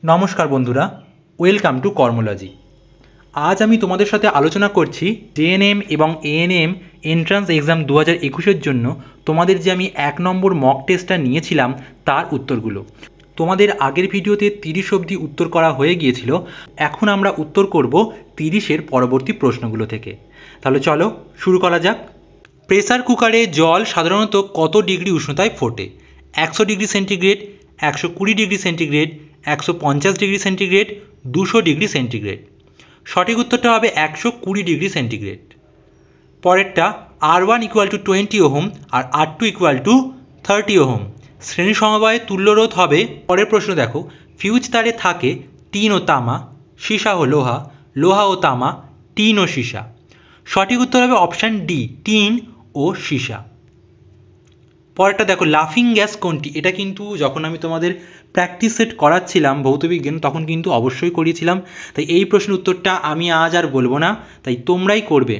নমস্কার বন্ধুরা, welcome to কর্মোলজি। আজ আমি তোমাদের সাথে আলোচনা করছি জেএনএম এবং এএনএম এন্ট্রান্স এক্সাম 2021-এর জন্য তোমাদের যে আমি 1 নম্বর মক টেস্টটা নিয়েছিলাম তার উত্তরগুলো। তোমাদের আগের ভিডিওতে 30 অবধি উত্তর করা হয়ে গিয়েছিল। এখন আমরা উত্তর করব 30-এর পরবর্তী প্রশ্নগুলো থেকে। তাহলে চলো শুরু করা যাক। প্রেসার কুকারে জল সাধারণত কত ডিগ্রি উষ্ণতায় ফোটে? 100 degree centigrade, 120 degree centigrade, 150 degree centigrade, 200 degree centigrade. সঠিক উত্তরটা হবে 120 ডিগ্রি সেন্টিগ্রেড। পরেরটা R1 = 20 ওহম আর R2 = 30 ওহম। শ্রেণী সমবায়ে তুল্যরোধ হবে। পরের প্রশ্ন দেখো, ফিউজ তারে থাকে টিন ও তামা, সীসা ও লোহা, লোহা ও তামা, টিন ও সীসা। সঠিক উত্তর হবে অপশান ডি, টিন ও সীসা। পরেরটা দেখো, লাফিং গ্যাস কোনটি? এটা কিন্তু যখন আমি তোমাদের প্র্যাকটিস সেট করাচ্ছিলাম ভৌতবিজ্ঞান তখন কিন্তু অবশ্যই করিয়েছিলাম, তাই এই প্রশ্নের উত্তরটা আমি আজ আর বলবো না, তাই তোমরাই করবে।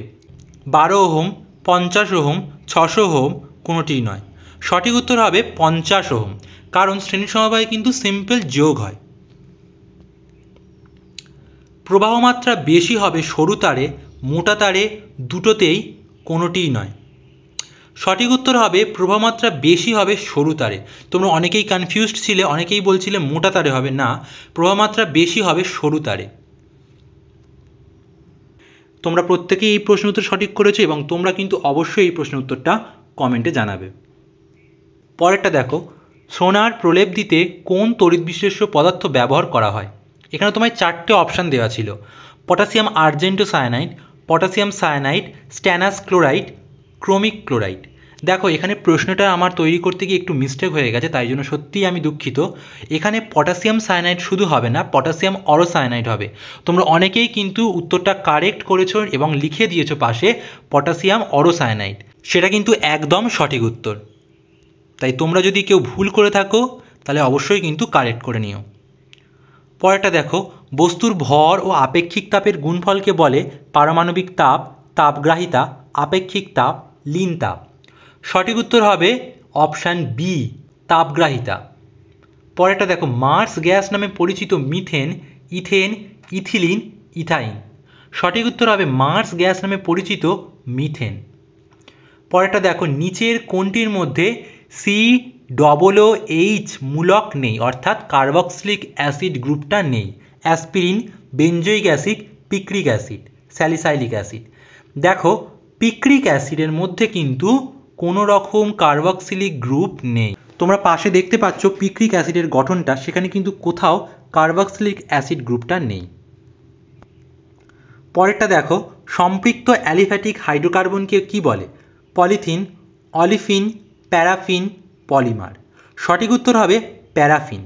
12 ওহম, 50 ওহম, 600 ওহম, কোনোটিই নয়। সঠিক উত্তর হবে 50 ওহম, কারণ শ্রেণী সমবায়ে কিন্তু সিম্পল যোগ হয়। প্রবাহ মাত্রা বেশি হবে সরু তারে, মোটা তারে, দুটোতেই কোনোটিই নয়। সঠিক উত্তর হবে প্রবাহমাত্রা বেশি হবে সরু তারে। তোমরা অনেকেই কনফিউজড ছিলে, অনেকেই বলছিলে মোটা তারে হবে, না, প্রবাহমাত্রা বেশি হবে সরু তারে। তোমরা প্রত্যেকেই এই প্রশ্ন উত্তর সঠিক করেছো এবং তোমরা কিন্তু অবশ্যই এই প্রশ্ন উত্তরটা কমেন্টে জানাবে। পরেরটা দেখো, সোনার প্রলেপ দিতে কোন তড়িৎ বিশ্লেষ্য পদার্থ ব্যবহার করা হয়? এখানে তোমায় 4টে অপশান দেওয়া ছিল: potassium argento cyanide, potassium cyanide, stannous chloride, chromic chloride. দেখো এখানে প্রশ্নটা আমার তৈরি করতে গিয়ে একটু মিস্টেক হয়ে গেছে, তাই জন্য সত্যিই আমি দুঃখিত। এখানে পটাশিয়াম সায়ানাইড শুধু হবে না, পটাশিয়াম অরোসায়ানাইড হবে। তোমরা অনেকেই কিন্তু উত্তরটা কারেক্ট করেছো এবং লিখে দিয়েছো পাশে পটাশিয়াম অরোসায়ানাইড, সেটা কিন্তু একদম সঠিক উত্তর। তাই তোমরা যদি কেউ ভুল করে থাকো তাহলে অবশ্যই কিন্তু কারেক্ট করে নিও। পরেরটা দেখো, বস্তুর ভর ও আপেক্ষিক তাপের গুণফলকে বলে পারমাণবিক তাপ, তাপগ্রাহিতা, আপেক্ষিক তাপ, লীন তাপ। সঠিক উত্তর হবে অপশান বি, তাপগ্রাহিতা। পরেরটা দেখো, মার্স গ্যাস নামে পরিচিত মিথেন, ইথেন, ইথিলিন, ইথাইন। সঠিক উত্তর হবে মার্স গ্যাস নামে পরিচিত মিথেন। পরেরটা দেখো, নিচের কোনটির মধ্যে COOH মূলক নেই, অর্থাৎ কার্বক্সিলিক অ্যাসিড গ্রুপটা নেই? Aspirin, benzoic acid, picric acid, salicylic acid. দেখো পিক্রিক অ্যাসিডের মধ্যে কিন্তু কোনো রকম কার্বক্সিলিক গ্রুপ নেই। তোমরা পাশে দেখতে পাচ্ছ পিক্রিক অ্যাসিডের গঠনটা, সেখানে কিন্তু কোথাও কার্বক্সিলিক অ্যাসিড গ্রুপটা নেই। পরেরটা দেখো, সম্পৃক্ত অ্যালিফ্যাটিক হাইড্রোকার্বনকে কি বলে? Polythene, olefin, paraffin, polymer. সঠিক উত্তর হবে প্যারাফিন।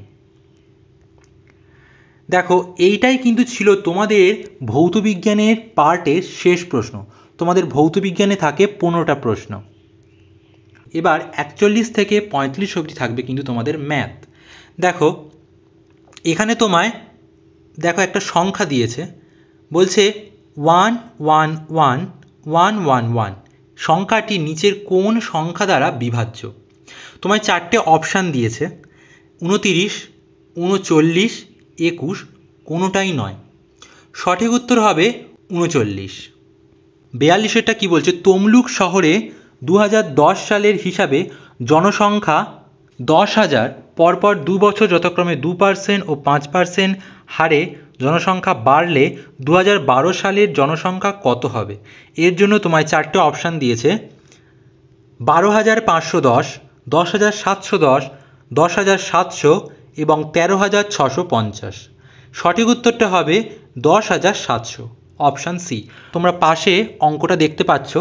দেখো এইটাই কিন্তু ছিল তোমাদের ভৌতবিজ্ঞানের পার্টের শেষ প্রশ্ন। তোমাদের ভৌতবিজ্ঞানে থাকে 15টা প্রশ্ন। এবার 41 থেকে 45 অবধি থাকবে কিন্তু তোমাদের ম্যাথ। দেখো এখানে তোমায় দেখো একটা সংখ্যা দিয়েছে, বলছে 1111111। সংখ্যাটি নিচের কোন সংখ্যা দ্বারা বিভাজ্য? তোমায় 4টে অপশান দিয়েছে: 29, 39, 21, কোনোটাই নয়। সঠিক উত্তর হবে 39। 42টা কি বলছে? তমলুক শহরে 2010 সালের হিসাবে জনসংখ্যা 10,000, পরপর 2 বছর যথাক্রমে 2% ও 5% হারে জনসংখ্যা বাড়লে 2012 সালের জনসংখ্যা কত হবে? এর জন্য তোমায় 4টে অপশান দিয়েছে: 12,510, 10,710, 10,700 এবং 13,650। সঠিক উত্তরটা হবে 10,700, অপশান সি। তোমরা পাশে অঙ্কটা দেখতে পাচ্ছ।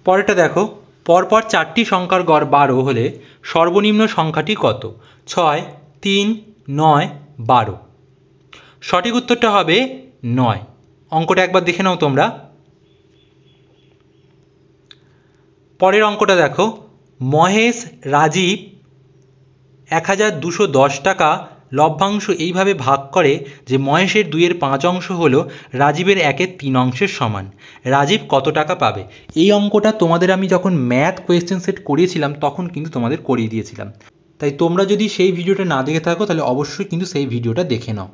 পরেরটা দেখো, পরপর 4টি সংখ্যার গড় 12 হলে সর্বনিম্ন সংখ্যাটি কত? 6, 3, 9, 12। সঠিক উত্তরটা হবে 9। অঙ্কটা একবার দেখে নাও তোমরা। পরের অঙ্কটা দেখো, মহেশ রাজীব 1,210 টাকা লভ্যাংশ এইভাবে ভাগ করে যে মহেশের 2/5 অংশ হলো রাজীবের 1/3 অংশের সমান। রাজীব কত টাকা পাবে? এই অঙ্কটা তোমাদের আমি যখন ম্যাথ কোয়েশ্চেন সেট করিয়েছিলাম তখন কিন্তু তোমাদের করিয়ে দিয়েছিলাম, তাই তোমরা যদি সেই ভিডিওটা না দেখে থাকো তাহলে অবশ্যই কিন্তু সেই ভিডিওটা দেখে নাও।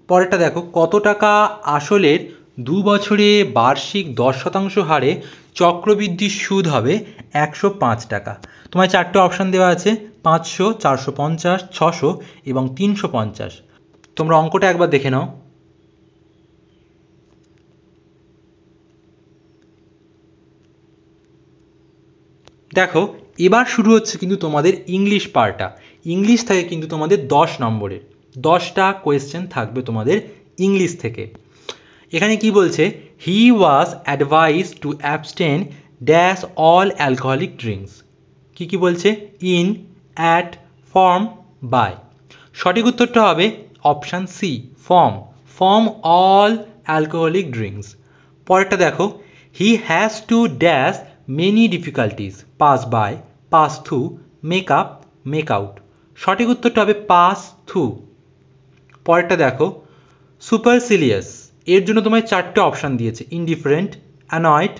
পরেরটা দেখো, কত টাকা আসলের 2 বছরে বার্ষিক 10% হারে চক্রবৃদ্ধির সুদ হবে 105 টাকা। তোমার 4টে অপশান দেওয়া আছে, 500, 450, 600 এবং 350। তোমরা অঙ্কটা একবার দেখে নাও। দেখো এবার শুরু হচ্ছে কিন্তু তোমাদের ইংলিশ পার্টটা। ইংলিশ থেকে কিন্তু তোমাদের 10 নম্বরের 10টা কোয়েশ্চেন থাকবে তোমাদের ইংলিশ থেকে। এখানে কি বলছে, he was advice to abstain dash all alcoholic drinks. কি বলছে? In, at, form, by. সঠিক উত্তরটা হবে option C, form all alcoholic drinks. পরেরটা দেখো, he has to dash many difficulties, pass by, pass through, make up, make out. সঠিক উত্তরটা হবে পাস থ্রু। পরেরটা দেখো, সুপারসিলিয়াস এর জন্য তোমায় 4টে অপশান দিয়েছে, ইনডিফারেন্ট, অ্যানয়েড,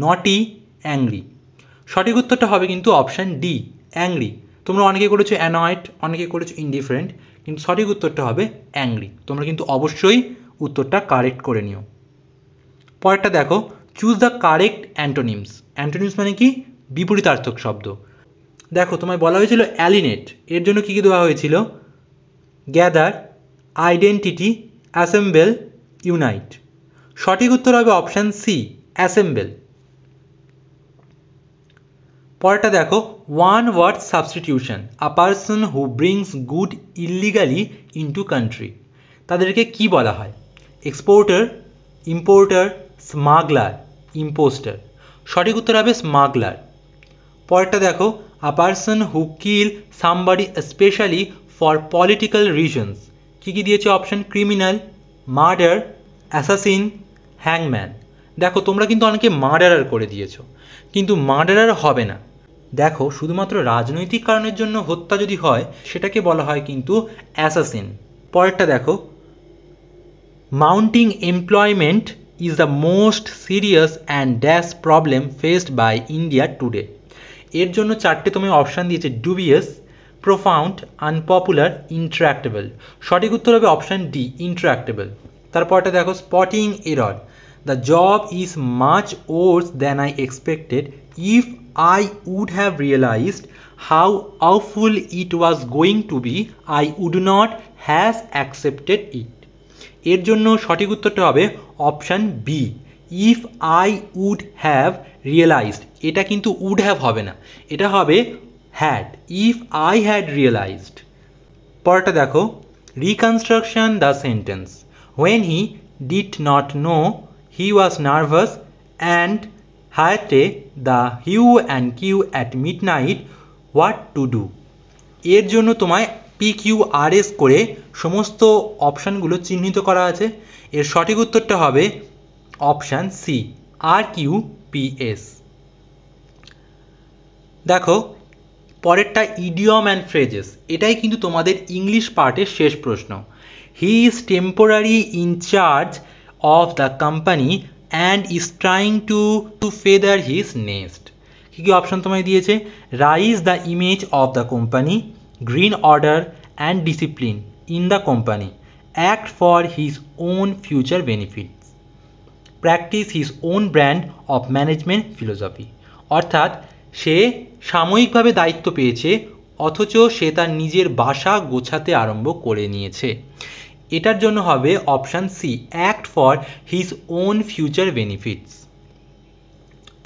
নটি, অ্যাংরি। সঠিক উত্তরটা হবে কিন্তু অপশান ডি, অ্যাংরি। তোমরা অনেকে করেছো অ্যানয়েড, অনেকে করেছো ইনডিফারেন্ট, কিন্তু সঠিক উত্তরটা হবে অ্যাংরি। তোমরা কিন্তু অবশ্যই উত্তরটা কারেক্ট করে নিও। পরেরটা দেখো, choose the correct antonyms. Antonyms মানে কি? বিপরীতার্থক শব্দ। দেখো তোমায় বলা হয়েছিল অ্যালিনেট, এর জন্য কি দেওয়া হয়েছিল? Gather, identity, assemble, unite. সঠিক উত্তর হবে অপশান সি, অ্যাসেম্বল। পরেরটা দেখো, one word substitution, a person who brings good illegally into country. তাদেরকে কি বলা হয়? Exporter, importer, smuggler, impostor. সঠিক উত্তর হবে স্মাগলার। পরেরটা দেখো, a person who kill somebody specially for political reasons. কি দিয়েছে অপশান? ক্রিমিনাল, মার্ডার, অ্যাসাসিন, হ্যাংম্যান। দেখো তোমরা কিন্তু অনেকে মার্ডারার করে দিয়েছো, কিন্তু মার্ডারার হবে না। দেখো শুধুমাত্র রাজনৈতিক কারণের জন্য হত্যা যদি হয় সেটাকে বলা হয় কিন্তু অ্যাসাসিন। পরেরটা দেখো, mounting employment is the most serious and dash problem faced by India today. এর জন্য 4টে তুমি অপশান দিয়েছে, ডুবিয়াস, প্রোফাউন্ড, আনপপুলার, ইন্ট্রাক্টেবল। সঠিক উত্তর হবে অপশান ডি, ইন্ট্রাক্টেবল। তারপরটা দেখো, spotting error, the job is much worse than I expected, if I would have realized how awful it was going to be, I would not have accepted it. এর জন্য সঠিক উত্তরটা হবে option B, if I would have realized. এটা কিন্তু would have হবে না, এটা হবে had, if I had realized. পরেরটা দেখো, reconstruction the sentence, when he did not know he was nervous and hated the hue and cue at midnight, what to do. এর জন্য তোমায় PQRS করে সমস্ত অপশানগুলো চিহ্নিত করা আছে। এর সঠিক উত্তরটা হবে অপশান সি, RQPS। দেখো পরেরটা, ইডিয়ম অ্যান্ড ফ্রেজেস। এটাই কিন্তু তোমাদের ইংলিশ পার্টের শেষ প্রশ্ন। He is temporary in charge of the company and is trying to feather his nest. কি অপশান তোমায় দিয়েছে? Rise the image of the company, green order and discipline in the company, act for his own future benefits, practice his own brand of management philosophy. অর্থাৎ সে সাময়িকভাবে দায়িত্ব পেয়েছে অথচ সে তার নিজের বাসা গোছাতে আরম্ভ করে নিয়েছে। এটার জন্য হবে option C, act for his own future benefits.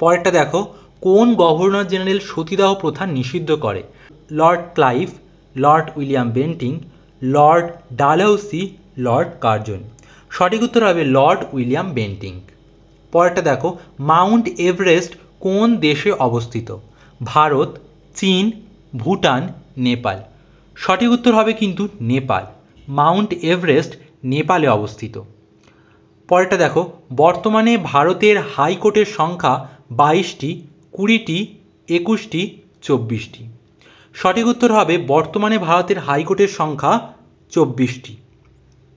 পরেরটা দেখো, কোন গভর্নর জেনারেল সতীদাহ প্রথা নিষিদ্ধ করে? Lord Clive, lord William Bentinck, lord Dalhousie, lord Curzon. সঠিক উত্তর হবে লর্ড উইলিয়াম বেন্টিং। পরেরটা দেখো, মাউন্ট এভারেস্ট কোন দেশে অবস্থিত? ভারত, চীন, ভুটান, নেপাল। সঠিক উত্তর হবে কিন্তু নেপাল, মাউন্ট এভারেস্ট নেপালে অবস্থিত। পরেরটা দেখো, বর্তমানে ভারতের হাইকোর্টের সংখ্যা 22টি, 20টি, 21টি, 24টি। সঠিক উত্তর হবে বর্তমানে ভারতের হাইকোর্টের সংখ্যা 24টি।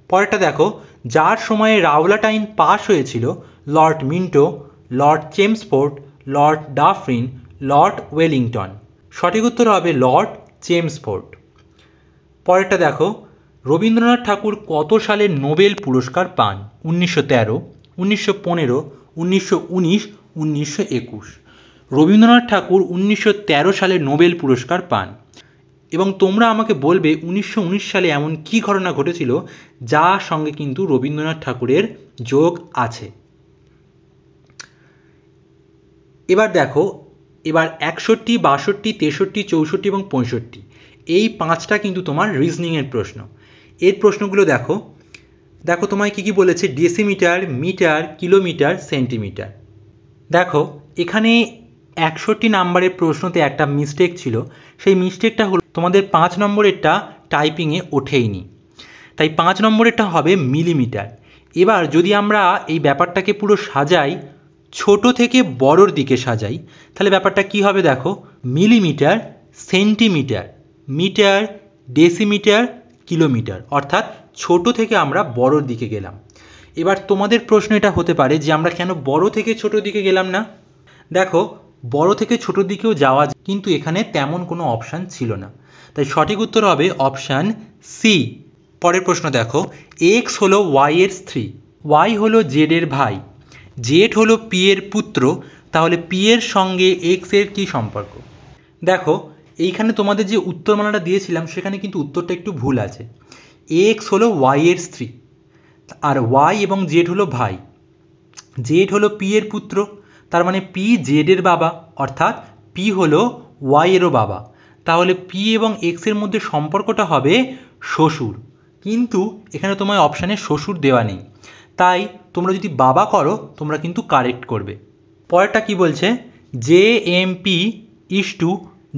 পরেরটা দেখো, যার সময়ে রাওলাট আইন পাশ হয়েছিল, Lord Minto, Lord Chelmsford, Lord Dufferin, Lord Wellington. সঠিক উত্তর হবে লর্ড চেমসফোর্ড। পরেরটা দেখো, রবীন্দ্রনাথ ঠাকুর কত সালে নোবেল পুরস্কার পান? 1913, 1915, 1919, 1921। রবীন্দ্রনাথ ঠাকুর 1913 সালে নোবেল পুরস্কার পান। এবং তোমরা আমাকে বলবে 1919 সালে এমন কী ঘটনা ঘটেছিল যার সঙ্গে কিন্তু রবীন্দ্রনাথ ঠাকুরের যোগ আছে। এবার দেখো, এবার 61, 62, 63, 64 এবং 65 এই 5টা কিন্তু তোমার রিজনিংয়ের প্রশ্ন। এর প্রশ্নগুলো দেখো তোমায় কী কী বলেছে, ডেসিমিটার, মিটার, কিলোমিটার, সেন্টিমিটার। দেখো এখানে 61 নাম্বারের প্রশ্নতে একটা মিস্টেক ছিল, সেই মিস্টেকটা হলো তোমাদের 5 নম্বরেরটা টাইপিংয়ে ওঠেইনি, তাই 5 নম্বরেরটা হবে মিলিমিটার। এবার যদি আমরা এই ব্যাপারটাকে পুরো সাজাই, ছোট থেকে বড়র দিকে সাজাই, তাহলে ব্যাপারটা কি হবে দেখো, millimetre, centimetre, metre, decimetre, kilometre, অর্থাৎ ছোট থেকে আমরা বড়র দিকে গেলাম। এবার তোমাদের প্রশ্ন এটা হতে পারে যে আমরা কেন বড় থেকে ছোট দিকে গেলাম না। দেখো, বড় থেকে ছোট দিকেও যাওয়া, কিন্তু এখানে তেমন কোনো অপশান ছিল না, তাই সঠিক উত্তর হবে অপশান সি। পরের প্রশ্ন দেখো, এক্স হলো ওয়াই এর স্ত্রী, ওয়াই হলো জেড এর ভাই, জেড হলো পি এর পুত্র, তাহলে পি এর সঙ্গে এক্স এর কী সম্পর্ক? দেখো এইখানে তোমাদের যে উত্তরমালাটা দিয়েছিলাম সেখানে কিন্তু উত্তরটা একটু ভুল আছে। এক্স হলো ওয়াই এর স্ত্রী, আর ওয়াই এবং জেড হলো ভাই, জেড হলো পি এর পুত্র, তার মানে পি জেড এর বাবা, অর্থাৎ পি হলো ওয়াই এরও বাবা, তাহলে পি এবং এক্স এর মধ্যে সম্পর্কটা হবে শ্বশুর, কিন্তু এখানে তোমার অপশানে শ্বশুর দেওয়া নেই, তাই তোমরা যদি বাবা করো তোমরা কিন্তু কারেক্ট করবে। পরেরটা কি বলছে, J M P is to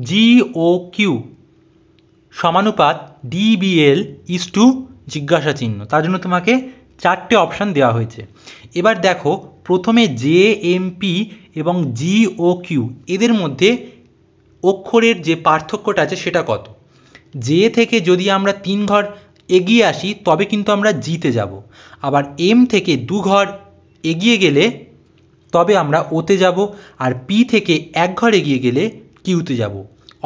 G O Q সমানুপাত ডিবিএল ইস টু জিজ্ঞাসা চিহ্ন, তার জন্য তোমাকে 4টে অপশান দেওয়া হয়েছে। এবার দেখো প্রথমে জে এম পি এবং জি ও কিউ এদের মধ্যে অক্ষরের যে পার্থক্যটা আছে সেটা কত। জে থেকে যদি আমরা 3 ঘর এগিয়ে আসি তবে কিন্তু আমরা জিতে যাব, আবার এম থেকে 2 ঘর এগিয়ে গেলে তবে আমরা ওতে যাব, আর পি থেকে 1 ঘর এগিয়ে গেলে কিউতে যাব,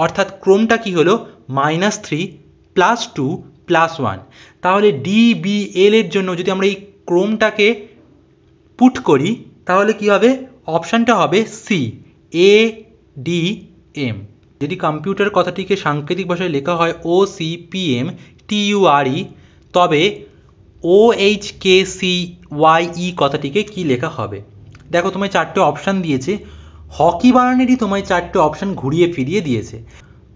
অর্থাৎ ক্রমটা কি হলো -3 +2 +1। তাহলে ডিবিএল এর জন্য যদি আমরা এই ক্রমটাকে পুট করি তাহলে কি হবে, অপশানটা হবে সি, এ ডি এম। যদি কম্পিউটার কথাটিকে সাংকেতিক ভাষায় লেখা হয় O C P M T U R E, তবে O H K C Y E কথাটিকে কি লেখা হবে। দেখো তোমায় 4টে অপশান দিয়েছে, হকি বানানেরই তোমায় 4টে অপশান ঘুরিয়ে ফিরিয়ে দিয়েছে।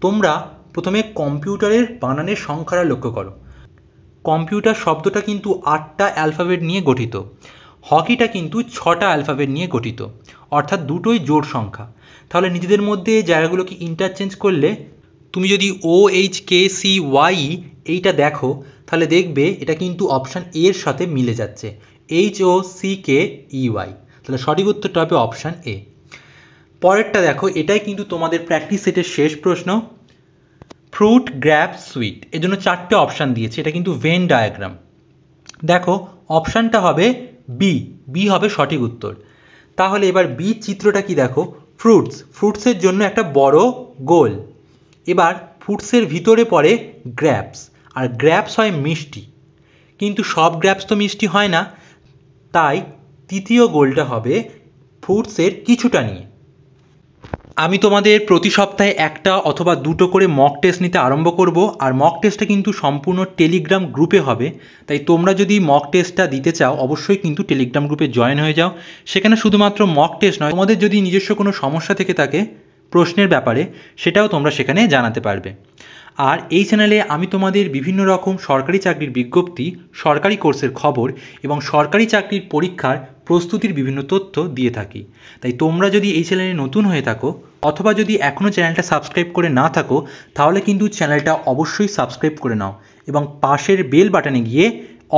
তোমরা প্রথমে কম্পিউটারের বানানের সংখ্যাটা লক্ষ্য করো, কম্পিউটার শব্দটা কিন্তু 8টা অ্যালফাবেট নিয়ে গঠিত, হকিটা কিন্তু 6টা অ্যালফাবেট নিয়ে গঠিত, অর্থাৎ দুটোই জোড় সংখ্যা। তাহলে নিজেদের মধ্যে জায়গাগুলোকে ইন্টারচেঞ্জ করলে তুমি যদি O H K C Y এইটা দেখো তাহলে দেখবে এটা কিন্তু অপশান এর সাথে মিলে যাচ্ছে, H O C K E Y, তাহলে সঠিক উত্তরটা হবে অপশান এ। পরেরটা দেখো, এটাই কিন্তু তোমাদের প্র্যাকটিস সেটের শেষ প্রশ্ন, ফ্রুট, গ্র্যাপ, সুইট, এর জন্য 4টে অপশান দিয়েছে, এটা কিন্তু ভেন ডায়াগ্রাম। দেখো অপশানটা হবে বি, বি হবে সঠিক উত্তর। তাহলে এবার বি চিত্রটা কি দেখো, ফ্রুটস, ফ্রুটসের জন্য একটা বড় গোল, এবার ফ্রুটসের ভিতরে পড়ে গ্র্যাপস, আর গ্র্যাপস হয় মিষ্টি, কিন্তু সব গ্র্যাপস তো মিষ্টি হয় না, তাই তৃতীয় গোলটা হবে ফ্রুটসের কিছুটা নিয়ে। আমি তোমাদের প্রতি সপ্তাহে 1টা অথবা 2টো করে মক টেস্ট নিতে আরম্ভ করব, আর মক টেস্টটা কিন্তু সম্পূর্ণ টেলিগ্রাম গ্রুপে হবে, তাই তোমরা যদি মক টেস্টটা দিতে চাও অবশ্যই কিন্তু টেলিগ্রাম গ্রুপে জয়েন হয়ে যাও। সেখানে শুধুমাত্র মক টেস্ট নয়, তোমাদের যদি নিজস্ব কোনো সমস্যা থেকে থাকে প্রশ্নের ব্যাপারে সেটাও তোমরা সেখানে জানাতে পারবে। আর এই চ্যানেলে আমি তোমাদের বিভিন্ন রকম সরকারি চাকরির বিজ্ঞপ্তি, সরকারি কোর্সের খবর এবং সরকারি চাকরির পরীক্ষার প্রস্তুতির বিভিন্ন তথ্য দিয়ে থাকি, তাই তোমরা যদি এই চ্যানেলে নতুন হয়ে থাকো অথবা যদি এখনও চ্যানেলটা সাবস্ক্রাইব করে না থাকো তাহলে কিন্তু চ্যানেলটা অবশ্যই সাবস্ক্রাইব করে নাও এবং পাশের বেল বাটনে গিয়ে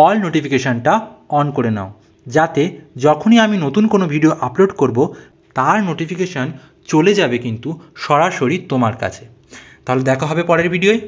অল নোটিফিকেশানটা অন করে নাও, যাতে যখনই আমি নতুন কোনো ভিডিও আপলোড করব তার নোটিফিকেশান চলে যাবে কিন্তু সরাসরি তোমার কাছে। তাহলে দেখা হবে পরের ভিডিওয়।